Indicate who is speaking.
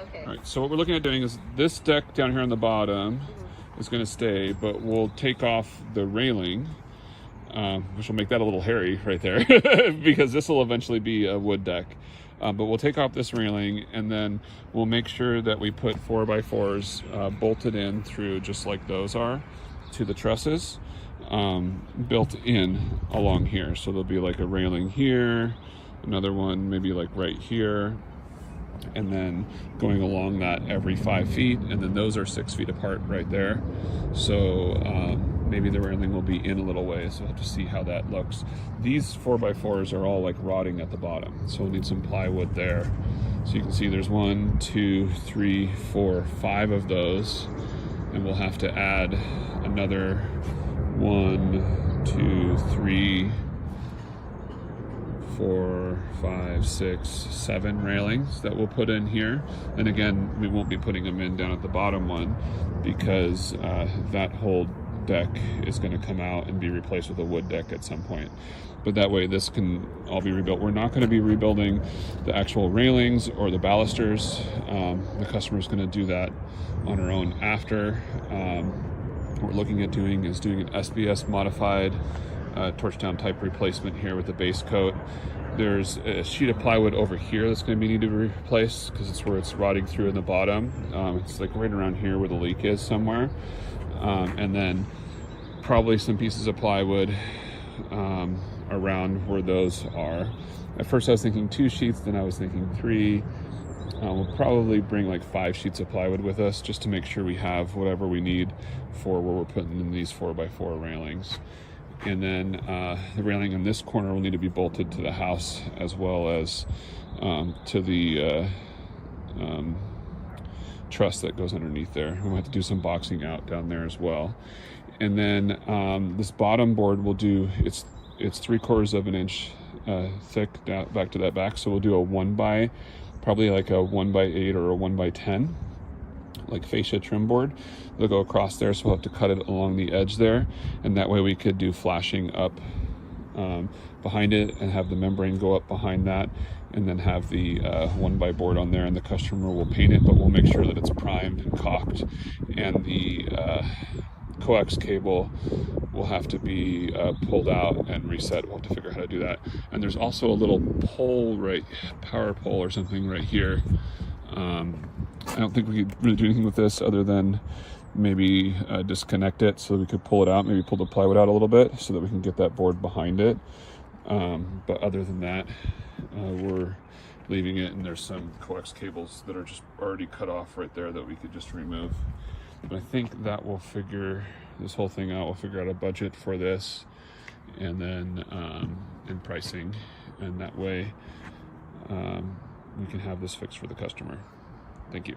Speaker 1: Okay.
Speaker 2: All right, so what we're looking at doing is this deck down here on the bottom is going to stay, but we'll take off the railing, which will make that a little hairy right there because this will eventually be a wood deck. But we'll take off this railing, and then we'll make sure that we put 4x4s bolted in through, just like those are, to the trusses, built in along here. So there'll be like a railing here, another one maybe like right here, and then going along that every 5 feet, and then those are 6 feet apart right there. So maybe the railing will be in a little way, so we'll have to see how that looks. These 4x4s are all like rotting at the bottom, so we'll need some plywood there. So you can see there's 1, 2, 3, 4, 5 of those, and we'll have to add another 1, 2, 3, 4, 5, 6, 7 railings that we'll put in here. And again, we won't be putting them in down at the bottom one because that whole deck is going to come out and be replaced with a wood deck at some point. But that way this can all be rebuilt. We're not going to be rebuilding the actual railings or the balusters. The customer's going to do that on her own after. What we're looking at doing is doing an SBS modified torch-down type replacement here with the base coat. There's a sheet of plywood over here that's going to need to be replaced because it's where it's rotting through in the bottom. It's like right around here where the leak is somewhere. And then probably some pieces of plywood around where those are. At first I was thinking 2 sheets, then I was thinking 3. We'll probably bring like 5 sheets of plywood with us just to make sure we have whatever we need for where we're putting in these 4x4 railings. And then the railing in this corner will need to be bolted to the house, as well as to the truss that goes underneath there. We'll have to do some boxing out down there as well. And then this bottom board will do, it's 3/4 of an inch thick down, back to that back. So we'll do a probably like a 1x8 or a 1x10, like fascia trim board. They'll go across there, so we'll have to cut it along the edge there, and that way we could do flashing up behind it and have the membrane go up behind that, and then have the 1x board on there, and the customer will paint it, but we'll make sure that it's primed and caulked, and the coax cable will have to be pulled out and reset. We'll have to figure out how to do that. And there's also a little pole, power pole or something right here. I don't think we could really do anything with this other than maybe disconnect it so we could pull it out, maybe pull the plywood out a little bit so that we can get that board behind it. But other than that, we're leaving it, and there's some coax cables that are just already cut off right there that we could just remove. But I think that will figure this whole thing out. We'll figure out a budget for this, and then and pricing, and that way we can have this fixed for the customer. Thank you.